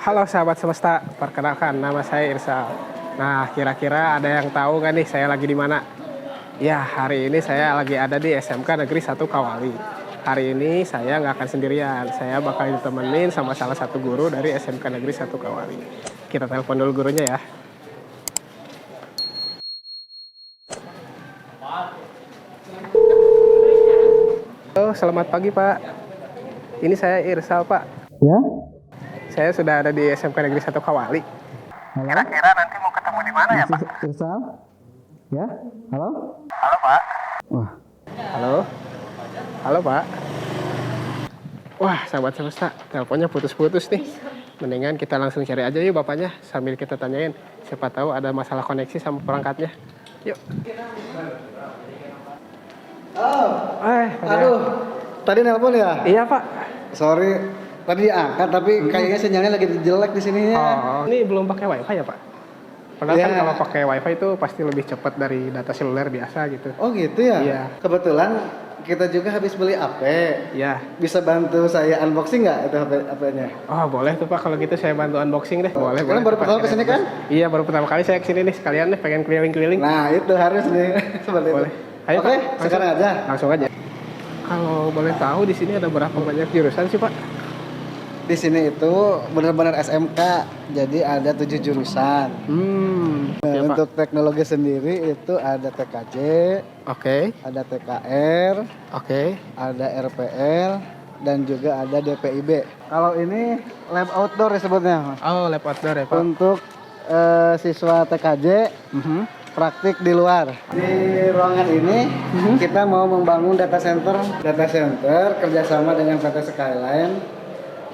Halo sahabat semesta, perkenalkan nama saya Irsal. Nah, kira-kira ada yang tahu nggak nih saya lagi di mana? Ya, hari ini saya lagi ada di SMK Negeri 1 Kawali. Hari ini saya nggak akan sendirian, saya bakal ditemenin sama salah satu guru dari SMK Negeri 1 Kawali. Kita telepon dulu gurunya ya. Halo, selamat pagi Pak. Ini saya Irsal Pak. Ya, Saya sudah ada di SMK Negeri 1 Kawali. halo, Kira-kira nanti mau ketemu di mana ya Pak? Irsal. Ya, halo. Halo Pak. Wah, Halo. Halo Pak. Wah, sahabat semesta, teleponnya putus-putus nih. Mendingan kita langsung cari aja yuk bapaknya, sambil kita tanyain. Siapa tahu ada masalah koneksi sama perangkatnya. Yuk. aduh, tadi nelpon ya? Iya Pak. Sorry, tadi diangkat tapi kayaknya sinyalnya lagi jelek di sini ya. Oh, ini belum pakai wifi ya Pak? Padahal kan Iya. kalau pakai wifi itu pasti lebih cepat dari data seluler biasa gitu. Oh gitu ya? Iya. Kebetulan kita juga habis beli HP. Iya. Bisa bantu saya unboxing nggak itu HP-nya? Oh boleh tuh Pak, kalau gitu saya bantu unboxing deh. Boleh, Sekarang baru pertama kesini kan? Iya, baru pertama kali saya kesini nih, sekalian nih pengen keliling-keliling. Nah itu harus nih seperti Boleh. itu. Ayo, Oke, Pak, sekarang aja. Langsung aja. Kalau boleh tahu di sini ada berapa banyak jurusan sih Pak? Di sini itu benar-benar SMK, jadi ada 7 jurusan. Iya, Pak. Untuk teknologi sendiri itu ada TKJ, Oke, ada TKR, oke. ada RPL, dan juga ada DPIB. Kalau ini lab outdoor disebutnya, Mas. Oh, lab outdoor ya Pak. Untuk siswa TKJ Mhm. praktik di luar. Di ruangan ini kita mau membangun data center kerjasama dengan PT Skyline.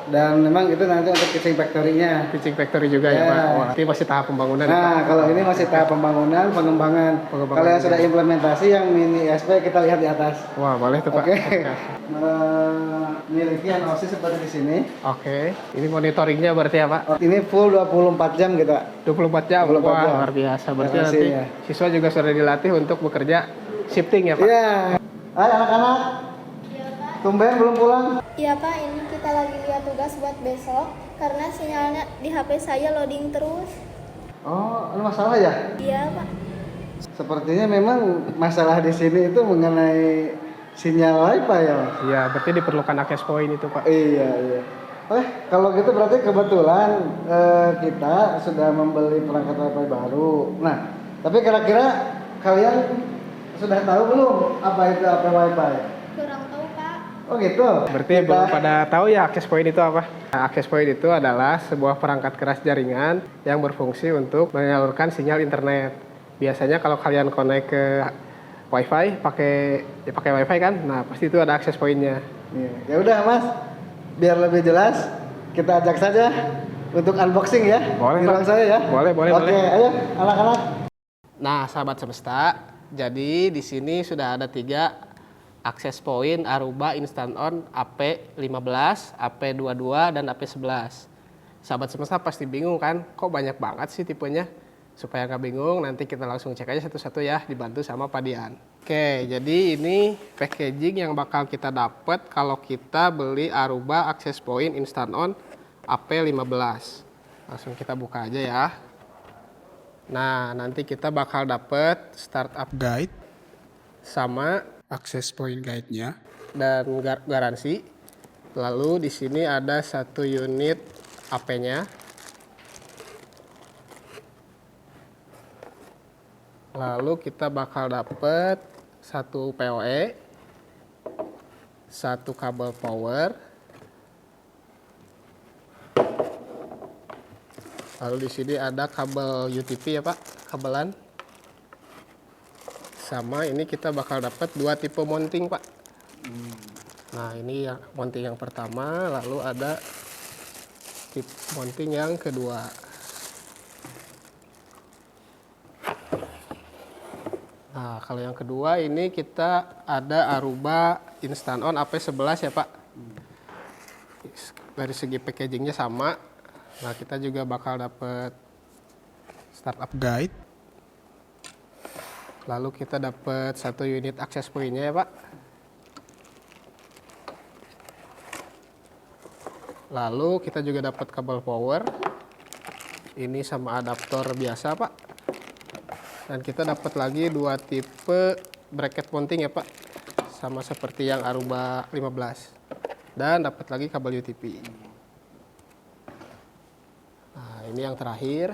Dan memang itu nanti untuk kitchen factory-nya. Pitching factory juga ya Ya. Pak. Oh, nanti masih tahap pembangunan ya Pak. Nah, kalau ini masih tahap pengembangan. Pengembangan. Kalau yang sudah implementasi yang mini SP kita lihat di atas. Wah, boleh tuh Pak. Oke. Memiliki anosis seperti di sini. Oke. Ini monitoringnya berarti ya Pak? Ini full 24 jam kita. 24 jam. 24 Wah, jam. luar biasa. Berarti Ya, nanti ya. siswa juga sudah dilatih untuk bekerja shifting ya Pak? Iya. Hai anak-anak. Tumben belum pulang? Iya Pak, ini kita lagi lihat tugas buat besok karena sinyalnya di HP saya loading terus. Oh, ada masalah ya? Iya Pak. Sepertinya memang masalah di sini itu mengenai sinyal Wi-Fi ya, Mas? Iya, berarti diperlukan access point itu Pak. Iya, iya. Kalau gitu berarti kebetulan kita sudah membeli perangkat Wi-Fi baru. Nah, tapi kira-kira kalian sudah tahu belum apa itu HP Wi-Fi? Kurang tahu Pak. Oh gitu. Berarti belum pada tahu ya access point itu apa? Nah, access point itu adalah sebuah perangkat keras jaringan yang berfungsi untuk menyalurkan sinyal internet. Biasanya kalau kalian connect ke WiFi pakai WiFi kan, nah pasti itu ada access point-nya. Iya. Ya udah Mas, biar lebih jelas kita ajak saja untuk unboxing ya. Boleh, Di Pak. ruang saya ya. Boleh, boleh, Oke, boleh. ayo anak-anak. Nah, sahabat semesta, jadi di sini sudah ada 3 access point Aruba Instant On AP15, AP22, dan AP11. Sahabat semesta pasti bingung kan, kok banyak banget sih tipenya? Supaya nggak bingung, nanti kita langsung cek aja satu-satu ya, dibantu sama Pak Dian. Oke, jadi ini packaging yang bakal kita dapat kalau kita beli Aruba Access Point Instant On AP15. Langsung kita buka aja ya. Nah, nanti kita bakal dapat startup guide sama access point guide-nya dan garansi. Lalu di sini ada 1 unit AP-nya. Lalu kita bakal dapat 1 PoE, 1 kabel power. Lalu di sini ada kabel UTP ya Pak, kabelan. Sama ini kita bakal dapat 2 tipe mounting Pak. Nah ini yang mounting yang pertama, lalu ada tipe mounting yang kedua. Nah kalau yang kedua ini kita ada Aruba Instant On AP11 ya Pak. Dari segi packagingnya sama. Nah kita juga bakal dapat startup guide. Lalu kita dapat 1 unit access point-nya ya Pak. Lalu kita juga dapat kabel power. Ini sama adaptor biasa, Pak. Dan kita dapat lagi dua tipe bracket mounting ya, Pak. Sama seperti yang Aruba 15. Dan dapat lagi kabel UTP. Nah, ini yang terakhir.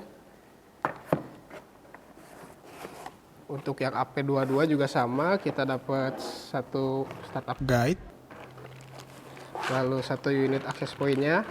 Untuk yang AP22 juga sama, kita dapat satu startup guide, lalu satu unit access point-nya,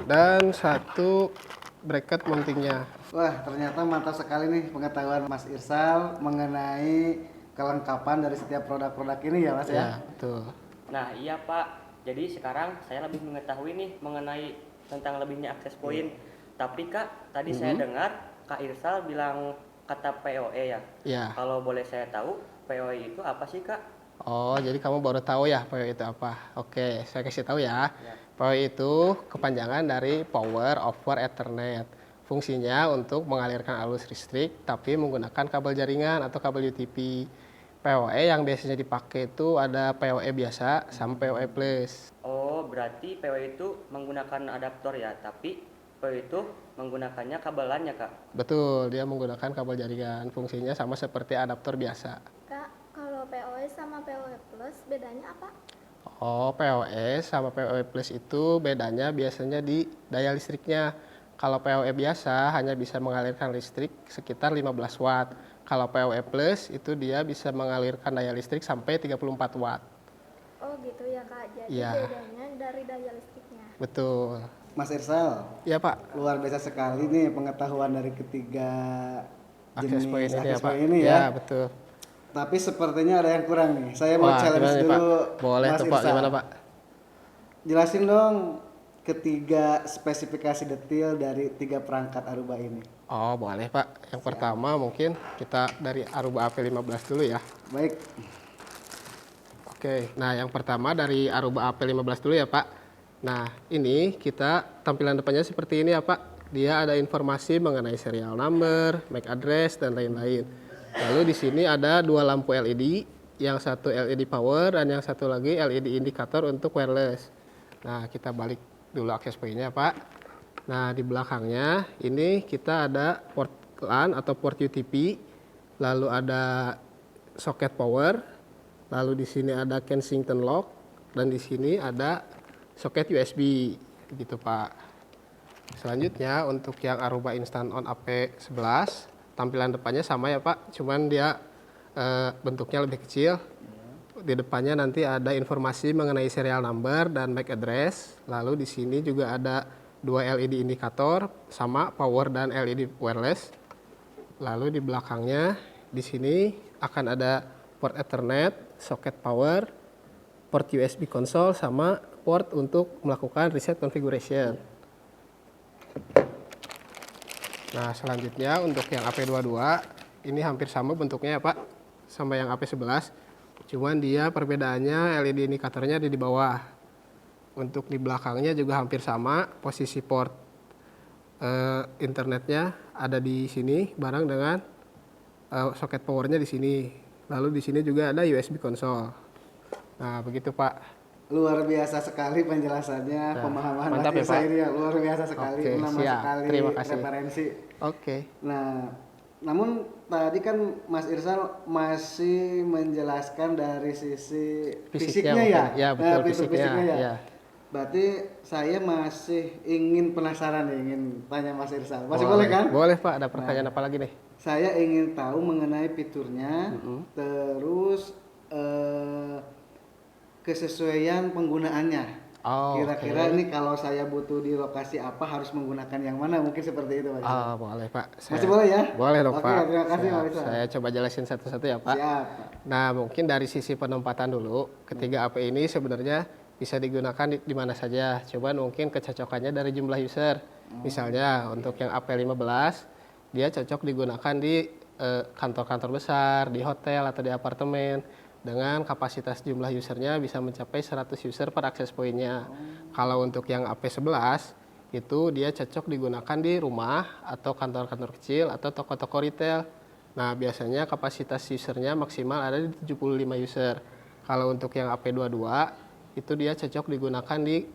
dan satu bracket mountingnya. Wah, ternyata mantap sekali nih pengetahuan Mas Irsal mengenai kelengkapan dari setiap produk-produk ini ya Mas ya. Ya, betul. Nah iya Pak, jadi sekarang saya lebih mengetahui nih mengenai tentang lebihnya akses point. Tapi Kak, tadi saya dengar Kak Irsal bilang kata POE ya. Ya. Kalau boleh saya tahu, POE itu apa sih Kak? Oh, jadi kamu baru tahu ya POE itu apa? Oke, saya kasih tahu ya. Ya. POE itu kepanjangan dari Power over Ethernet. Fungsinya untuk mengalirkan arus listrik tapi menggunakan kabel jaringan atau kabel UTP. POE yang biasanya dipakai itu ada POE biasa sama POE plus. Oh, berarti POE itu menggunakan adaptor ya, tapi POE itu menggunakannya kabelannya Kak. Betul, dia menggunakan kabel jaringan. Fungsinya sama seperti adaptor biasa. Kak, kalau POE sama POE plus bedanya apa? Oh, POE sama POE plus itu bedanya biasanya di daya listriknya. Kalau POE biasa hanya bisa mengalirkan listrik sekitar 15 watt. Kalau POE plus itu dia bisa mengalirkan daya listrik sampai 34 watt. Oh gitu ya Kak, jadi Iya. bedanya dari daya listriknya. Betul. Mas Irsal, Ya, Pak. luar biasa sekali nih pengetahuan dari ketiga Akses jenis point ini ya, access Pak. point ini Ya, ya. betul. Tapi sepertinya ada yang kurang nih. Saya mau Wah, challenge gimana nih, Pak? dulu Boleh Mas tuh, Pak. Irsal. Gimana, Pak? Jelasin dong ketiga spesifikasi detail dari tiga perangkat Aruba ini. Oh, boleh, Pak. Yang pertama mungkin kita dari Aruba AP15 dulu ya. Baik, Oke, nah yang pertama dari Aruba AP15 dulu ya Pak. Nah ini kita tampilan depannya seperti ini ya Pak. Dia ada informasi mengenai serial number, MAC address, dan lain-lain. Lalu di sini ada dua lampu LED, yang satu LED power dan yang satu lagi LED indikator untuk wireless. Nah kita balik dulu akses point-nya Pak. Nah di belakangnya ini kita ada port LAN atau port UTP, lalu ada soket power. Lalu di sini ada Kensington lock dan di sini ada soket USB gitu Pak. Selanjutnya untuk yang Aruba Instant On AP11 tampilan depannya sama ya Pak, cuman dia bentuknya lebih kecil. Di depannya nanti ada informasi mengenai serial number dan MAC address. Lalu di sini juga ada dua LED indikator sama power dan LED wireless. Lalu di belakangnya di sini akan ada port Ethernet, soket power, port USB console, sama port untuk melakukan reset configuration. Nah selanjutnya untuk yang AP22 ini hampir sama bentuknya ya Pak sama yang AP11, cuman dia perbedaannya LED indikatornya ada di bawah. Untuk di belakangnya juga hampir sama, posisi port internetnya ada di sini bareng dengan soket powernya di sini. Lalu di sini juga ada USB console. Nah, begitu Pak. luar biasa sekali penjelasannya, Nah, pemahaman mantap Mas ya, Pak. Irsal ini ya, luar biasa sekali, Oke, menambah siap. sekali Terima kasih. referensi. Oke. Nah, namun tadi kan Mas Irsal masih menjelaskan dari sisi fisiknya mungkin. ya, Ya, betul fitur fisiknya. ya. Ya. Berarti saya masih ingin penasaran nih, ingin tanya Mas Irsal. Masih boleh kan? Boleh Pak, ada pertanyaan apa lagi nih? Saya ingin tahu mengenai fiturnya, terus kesesuaian penggunaannya. Oh, Kira-kira oke. ini kalau saya butuh di lokasi apa harus menggunakan yang mana? Mungkin seperti itu Mas. Ah, boleh Pak. Masih boleh ya? Boleh dong Oke, Pak. terima kasih, Siap. Pak Rizal. Saya coba jelasin satu-satu ya Pak. Siap. Nah, mungkin dari sisi penempatan dulu, ketiga AP ini sebenarnya bisa digunakan di mana saja. Cuman mungkin kecocokannya dari jumlah user. Misalnya untuk yang AP15, dia cocok digunakan di kantor-kantor besar, di hotel atau di apartemen. Dengan kapasitas jumlah usernya bisa mencapai 100 user per akses point-nya. Kalau untuk yang AP11, itu dia cocok digunakan di rumah atau kantor-kantor kecil atau toko-toko retail. Nah, biasanya kapasitas usernya maksimal ada di 75 user. Kalau untuk yang AP22, itu dia cocok digunakan di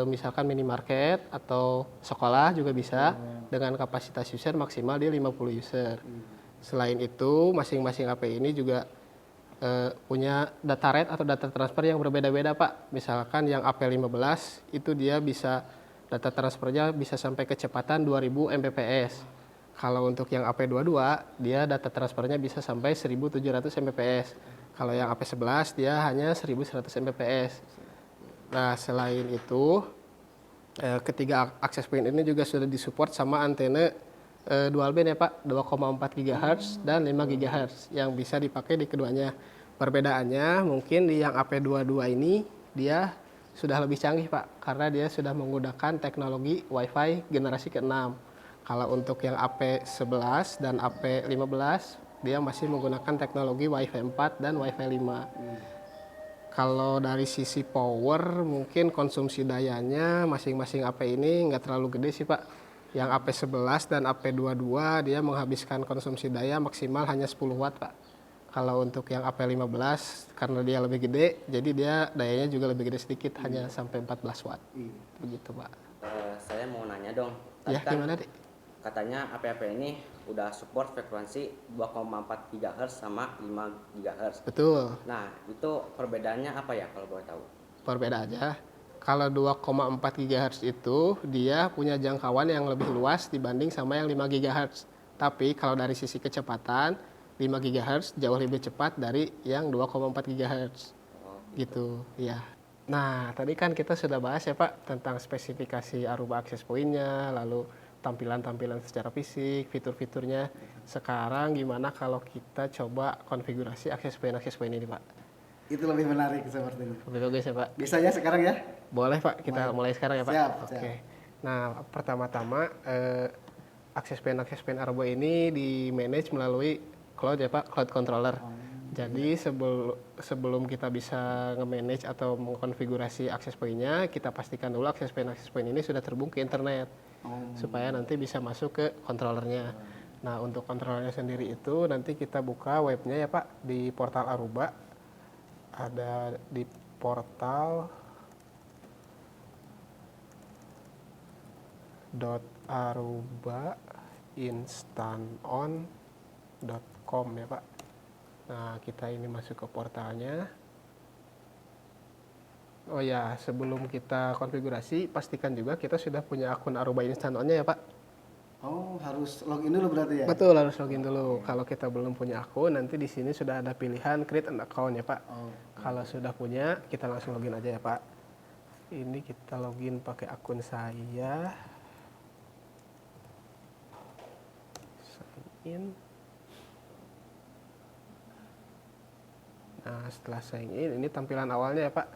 misalkan minimarket atau sekolah juga bisa dengan kapasitas user maksimal dia 50 user. Selain itu, masing-masing AP ini juga punya data rate atau data transfer yang berbeda-beda, Pak. Misalkan yang AP15 itu dia bisa data transfernya bisa sampai kecepatan 2000 Mbps. Kalau untuk yang AP22 dia data transfernya bisa sampai 1700 Mbps. Kalau yang AP11 dia hanya 1100 Mbps. Nah, selain itu ketiga access point ini juga sudah disupport sama antena dual band ya Pak, 2,4 GHz dan 5 GHz yang bisa dipakai di keduanya. Perbedaannya mungkin di yang AP22 ini dia sudah lebih canggih Pak, karena dia sudah menggunakan teknologi Wi-Fi generasi ke-6. Kalau untuk yang AP11 dan AP15 dia masih menggunakan teknologi Wi-Fi 4 dan Wi-Fi 5. Kalau dari sisi power mungkin konsumsi dayanya masing-masing AP ini nggak terlalu gede sih Pak. Yang AP11 dan AP22 dia menghabiskan konsumsi daya maksimal hanya 10 watt Pak. Kalau untuk yang AP15 karena dia lebih gede jadi dia dayanya juga lebih gede sedikit hanya sampai 14 watt. Begitu Pak. Saya mau nanya dong. Ya gimana Dek? Katanya AP-AP ini udah support frekuensi 2,4 GHz sama 5 GHz. Betul. Nah, itu perbedaannya apa ya kalau boleh tahu? Perbedaannya kalau 2,4 GHz itu dia punya jangkauan yang lebih luas dibanding sama yang 5 GHz. Tapi kalau dari sisi kecepatan 5 GHz jauh lebih cepat dari yang 2,4 GHz. Gitu, ya. Nah, tadi kan kita sudah bahas ya Pak tentang spesifikasi Aruba access point-nya, lalu tampilan-tampilan secara fisik, fitur-fiturnya. Sekarang gimana kalau kita coba konfigurasi access point ini Pak? Itu lebih menarik sepertinya. Lebih bagus ya Pak? Bisa ya sekarang ya? Boleh Pak, kita mulai sekarang ya Pak? Siap, Oke. siap. Nah, pertama-tama access point Aruba ini di-manage melalui cloud ya Pak, cloud controller. Jadi sebelum kita bisa nge-manage atau mengkonfigurasi access point-nya, kita pastikan dulu access point ini sudah terhubung ke internet. Supaya nanti bisa masuk ke controllernya. Nah, untuk controllernya sendiri itu nanti kita buka webnya ya Pak di portal Aruba. Ada di portal .arubainstanton.com ya Pak. Nah, kita ini masuk ke portalnya. Oh ya, sebelum kita konfigurasi, pastikan juga kita sudah punya akun Aruba Instant-On-nya ya Pak. Oh, harus login dulu berarti ya? Betul, harus login dulu. Kalau kita belum punya akun, nanti di sini sudah ada pilihan create an account ya Pak. Kalau sudah punya, kita langsung login aja ya Pak. Ini kita login pakai akun saya. Sign in. Nah, setelah sign in, ini tampilan awalnya ya Pak.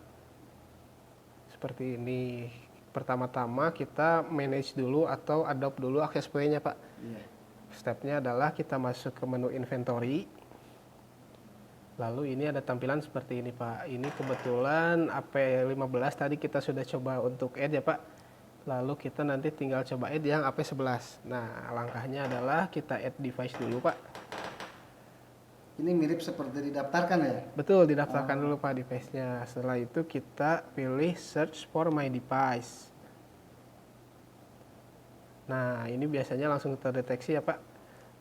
Seperti ini. Pertama-tama kita manage dulu atau adopt dulu access point-nya Pak. Stepnya adalah kita masuk ke menu inventory. Lalu ini ada tampilan seperti ini Pak. Ini kebetulan AP15 tadi kita sudah coba untuk add ya Pak. Lalu kita nanti tinggal coba add yang AP11. Nah, langkahnya adalah kita add device dulu Pak. Ini mirip seperti didaftarkan ya? Betul, didaftarkan dulu Pak device-nya. Setelah itu kita pilih search for my device. Nah, ini biasanya langsung terdeteksi ya Pak.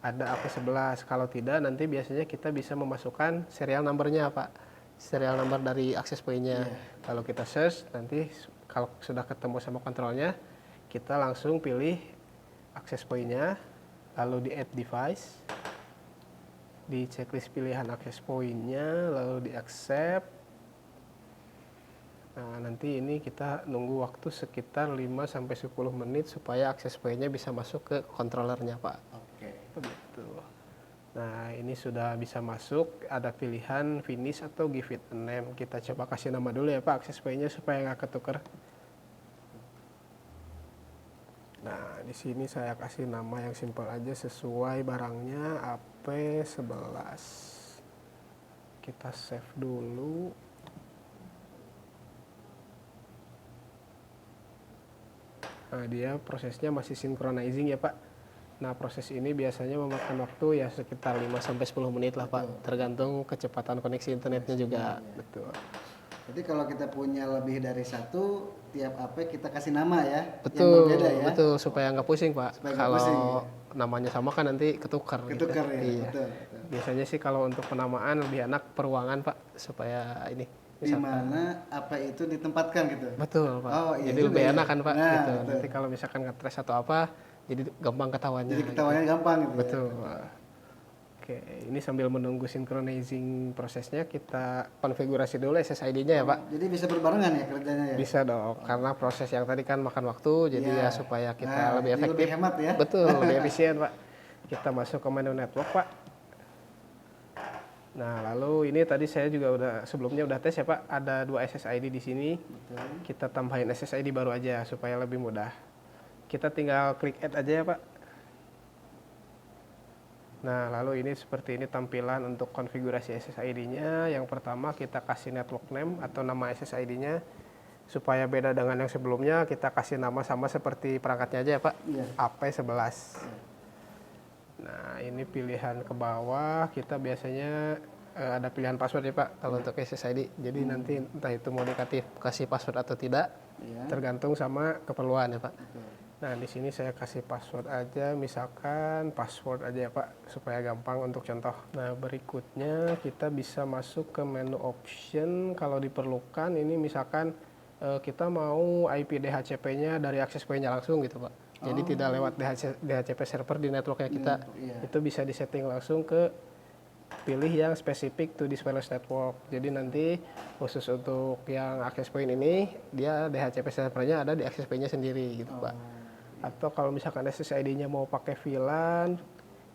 Ada AP11. Kalau tidak, nanti biasanya kita bisa memasukkan serial number-nya Pak. Serial number dari access point-nya. Kalau kita search, nanti kalau sudah ketemu sama kontrolnya, kita langsung pilih access point-nya, lalu di add device. Di checklist pilihan access point-nya, lalu di accept. Nah, nanti ini kita nunggu waktu sekitar 5-10 menit supaya access point-nya bisa masuk ke controllernya Pak. Oke. Begitu. Nah, ini sudah bisa masuk, ada pilihan finish atau give it a name. Kita coba kasih nama dulu ya Pak access point-nya supaya nggak ketukar. Nah, di sini saya kasih nama yang simpel aja sesuai barangnya AP11. Kita save dulu. Nah, dia prosesnya masih synchronizing ya Pak. Nah, proses ini biasanya memakan waktu ya sekitar 5-10 menit lah Pak. Tergantung kecepatan koneksi internetnya juga. Betul. Jadi kalau kita punya lebih dari satu, tiap AP kita kasih nama ya, yang Betul, berbeda ya. betul supaya nggak pusing Pak. Supaya nggak Kalau pusing, ya. namanya sama kan nanti ketukar. Ketukar ya, Iya. betul, betul. Biasanya sih kalau untuk penamaan lebih enak peruangan Pak, supaya ini. Di mana apa itu ditempatkan gitu. Betul Pak. Oh, iya Jadi juga lebih ya. enak kan Pak. Nah, Gitu. betul. Nanti kalau misalkan ngetres atau apa, jadi gampang ketahuannya. Jadi ketawanya gampang gitu. Betul. Ya. Pak. Oke, ini sambil menunggu synchronizing prosesnya, kita konfigurasi dulu SSID-nya ya Pak. Jadi bisa berbarengan ya kerjanya ya. Bisa dong, karena proses yang tadi kan makan waktu, jadi Iya. ya supaya kita Nah, lebih jadi efektif. lebih hemat ya. Betul, lebih efisien Pak. Kita masuk ke menu network Pak. Nah, lalu ini tadi saya juga sebelumnya udah tes ya Pak, ada 2 SSID di sini. Betul. Kita tambahin SSID baru aja supaya lebih mudah. Kita tinggal klik add aja ya Pak. Nah, lalu ini seperti ini tampilan untuk konfigurasi SSID-nya. Yang pertama kita kasih network name atau nama SSID-nya. Supaya beda dengan yang sebelumnya, kita kasih nama sama seperti perangkatnya aja ya Pak. Iya. AP11. Nah, ini pilihan ke bawah, kita biasanya ada pilihan password ya Pak, kalau untuk SSID. Jadi nanti entah itu mau kasih password atau tidak, Iya. tergantung sama keperluan ya Pak. Betul. Nah, di sini saya kasih password aja, misalkan password aja ya Pak, supaya gampang untuk contoh. Nah, berikutnya kita bisa masuk ke menu option kalau diperlukan. Ini misalkan kita mau IP DHCP-nya dari access point-nya langsung gitu Pak. Jadi tidak lewat DHCP server di networknya kita. Iya. Itu bisa disetting langsung ke pilih yang spesifik to this wireless network. Jadi nanti khusus untuk yang access point ini, dia DHCP servernya ada di access point-nya sendiri gitu Pak. Atau kalau misalkan SSID-nya mau pakai VLAN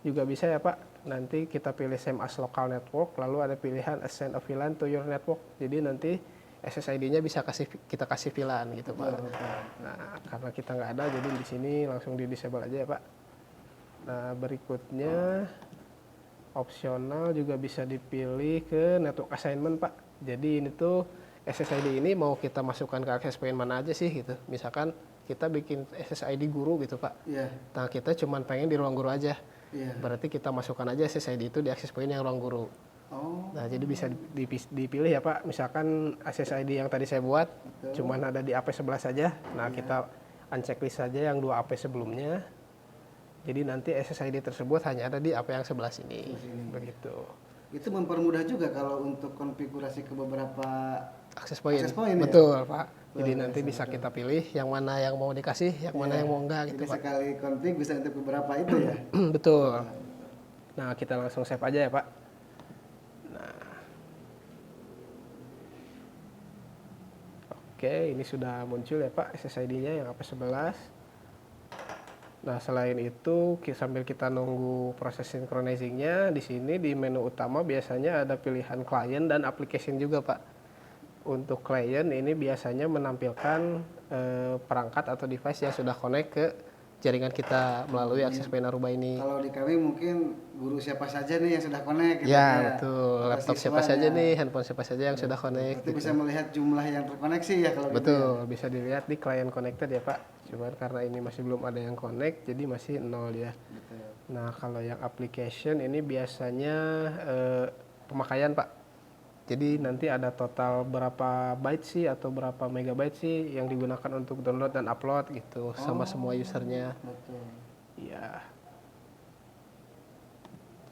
juga bisa ya Pak. Nanti kita pilih same as local network, lalu ada pilihan assign a VLAN to your network. Jadi nanti SSID-nya bisa kita kasih VLAN gitu Pak. Nah, karena kita nggak ada, jadi di sini langsung di disable aja ya Pak. Nah, berikutnya opsional juga bisa dipilih ke network assignment Pak. Jadi ini tuh SSID ini mau kita masukkan ke access point mana aja sih gitu. Misalkan kita bikin SSID guru gitu Pak. Iya. Nah, kita cuman pengen di ruang guru aja. Iya. Berarti kita masukkan aja SSID itu di access point yang ruang guru. Oh. Nah, jadi bisa dipilih ya Pak. Misalkan SSID yang tadi saya buat cuman ada di AP11 saja. Nah, kita unchecklist saja yang 2 AP sebelumnya. Jadi nanti SSID tersebut hanya ada di AP yang 11 ini. Begitu. Itu mempermudah juga kalau untuk konfigurasi ke beberapa Access point. Access point, ya? Betul, Pak. Jadi Betul, nanti betul, bisa betul. kita pilih yang mana yang mau dikasih, yang mana yang mau enggak gitu, Jadi Pak. sekali config bisa untuk beberapa itu ya. Betul. Nah, kita langsung save aja ya, Pak. Nah. Oke, ini sudah muncul ya, Pak, SSID-nya yang AP11. Nah, selain itu, sambil kita nunggu proses synchronizing-nya, di sini di menu utama biasanya ada pilihan client dan application juga, Pak. Untuk client ini biasanya menampilkan perangkat atau device yang sudah connect ke jaringan kita melalui access point Aruba ini. Kalau di kami mungkin guru siapa saja nih yang sudah connect gitu Ya, betul. Atau Laptop siapa siswanya. saja nih, handphone siapa saja yang sudah connect. Berarti bisa melihat jumlah yang terkoneksi ya kalau gitu. Betul, bisa dilihat di client connected ya Pak. Cuman karena ini masih belum ada yang connect, jadi masih 0 ya. Betul. Nah, kalau yang application ini biasanya pemakaian Pak. Jadi nanti ada total berapa byte sih atau berapa megabyte sih yang digunakan untuk download dan upload gitu sama semua usernya. Betul. Iya.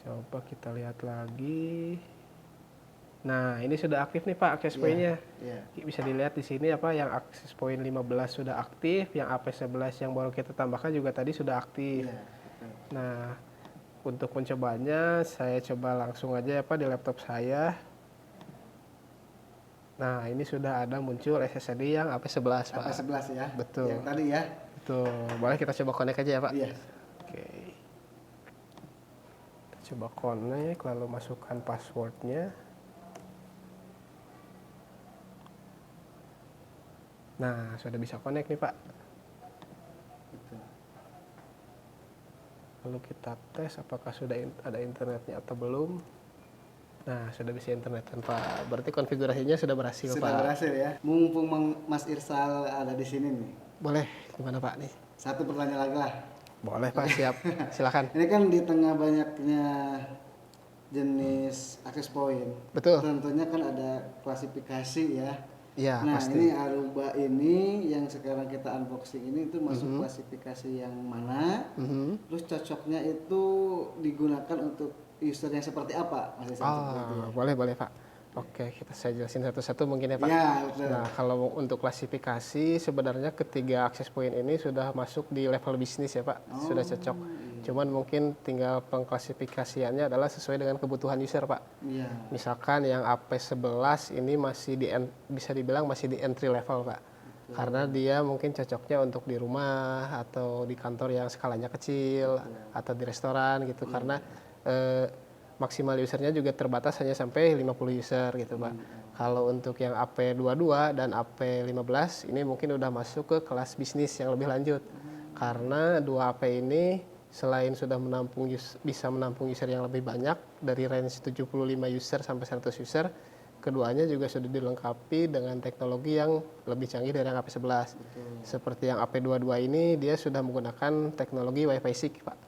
Coba kita lihat lagi. Nah, ini sudah aktif nih Pak access point-nya. Iya. Bisa dilihat di sini apa yang access point 15 sudah aktif, yang AP11 yang baru kita tambahkan juga tadi sudah aktif. Iya. Betul. Nah, untuk mencobanya saya coba langsung aja ya Pak di laptop saya. Nah, ini sudah ada muncul SSD yang AP11 Pak. AP11 ya. Betul. Yang tadi ya. Betul. Boleh kita coba connect aja ya Pak? Iya. Oke. Kita coba connect lalu masukkan passwordnya. Nah, sudah bisa connect nih Pak. Betul. Lalu kita tes apakah sudah ada internetnya atau belum. Nah, sudah bisa internet kan Pak. Berarti konfigurasinya sudah berhasil Sudah Pak. berhasil ya. Mumpung Mas Irsal ada di sini nih. Boleh, gimana Pak nih? Satu pertanyaan lagi lah. Boleh Pak, siap. Silakan. Ini kan di tengah banyaknya jenis access point. Betul. Tentunya kan ada klasifikasi ya. Ya, Nah, pasti. ini Aruba ini yang sekarang kita unboxing ini itu masuk klasifikasi yang mana? Terus cocoknya itu digunakan untuk user yang seperti apa? Mas Ihsan, seperti itu ya? Boleh Pak. Oke, saya jelasin satu-satu mungkin ya Pak. Ya, betul. Nah, kalau untuk klasifikasi sebenarnya ketiga akses point ini sudah masuk di level bisnis ya Pak, sudah cocok. Cuman mungkin tinggal pengklasifikasiannya adalah sesuai dengan kebutuhan user Pak. Iya. Misalkan yang AP11 ini masih bisa dibilang masih di entry level Pak. Karena dia mungkin cocoknya untuk di rumah atau di kantor yang skalanya kecil atau di restoran gitu. Karena maksimal usernya juga terbatas hanya sampai 50 user gitu Pak. Kalau untuk yang AP22 dan AP15 ini mungkin udah masuk ke kelas bisnis yang lebih lanjut. Karena dua AP ini selain sudah bisa menampung user yang lebih banyak dari range 75 user sampai 100 user, keduanya juga sudah dilengkapi dengan teknologi yang lebih canggih dari yang AP11. Seperti yang AP22 ini dia sudah menggunakan teknologi Wi-Fi 6 Pak.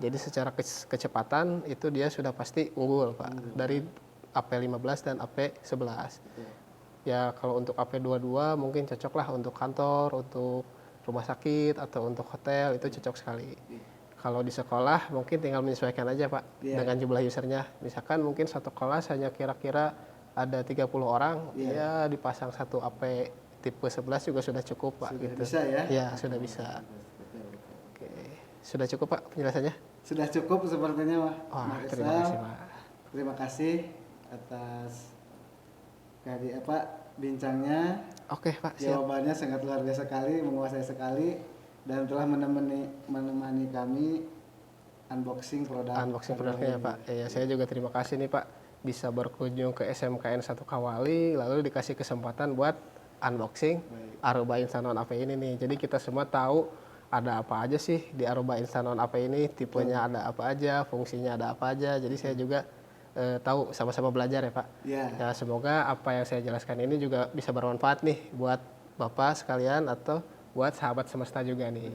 Jadi secara kecepatan itu dia sudah pasti unggul Pak dari AP15 dan AP11. Ya kalau untuk AP22 mungkin cocok lah untuk kantor, untuk rumah sakit atau untuk hotel itu cocok sekali. Kalau di sekolah mungkin tinggal menyesuaikan aja Pak dengan jumlah usernya. Misalkan mungkin satu kelas hanya kira-kira ada 30 orang, ya dipasang satu AP tipe 11 juga sudah cukup Pak. Sudah gitu. bisa ya? Ya sudah bisa. Oke. Sudah cukup Pak penjelasannya? Sudah cukup sepertinya Mas Wah, Mas terima Ihsan. kasih Pak. Terima kasih atas bincangnya. Oke Pak, siap. Jawabannya sangat luar biasa sekali, menguasai sekali, dan telah menemani kami unboxing Produknya ya Pak. Ya, saya juga terima kasih nih Pak bisa berkunjung ke SMKN 1 Kawali lalu dikasih kesempatan buat unboxing Aruba Instant On AP ini nih. Jadi kita semua tahu ada apa aja sih di Aruba Instant On AP ini, tipenya ada apa aja, fungsinya ada apa aja. Jadi saya juga tahu, sama-sama belajar ya Pak. Ya, semoga apa yang saya jelaskan ini juga bisa bermanfaat nih buat Bapak sekalian atau buat sahabat semesta juga nih.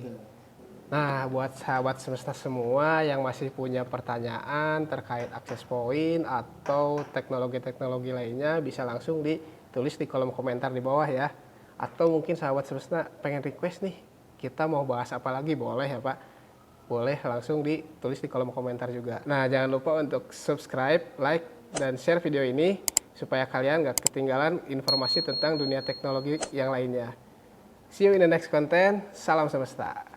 Nah, buat sahabat semesta semua yang masih punya pertanyaan terkait akses point atau teknologi-teknologi lainnya bisa langsung ditulis di kolom komentar di bawah ya. Atau mungkin sahabat semesta pengen request nih, kita mau bahas apa lagi, boleh ya Pak? Boleh langsung ditulis di kolom komentar juga. Nah, jangan lupa untuk subscribe, like, dan share video ini supaya kalian gak ketinggalan informasi tentang dunia teknologi yang lainnya. See you in the next content. Salam semesta.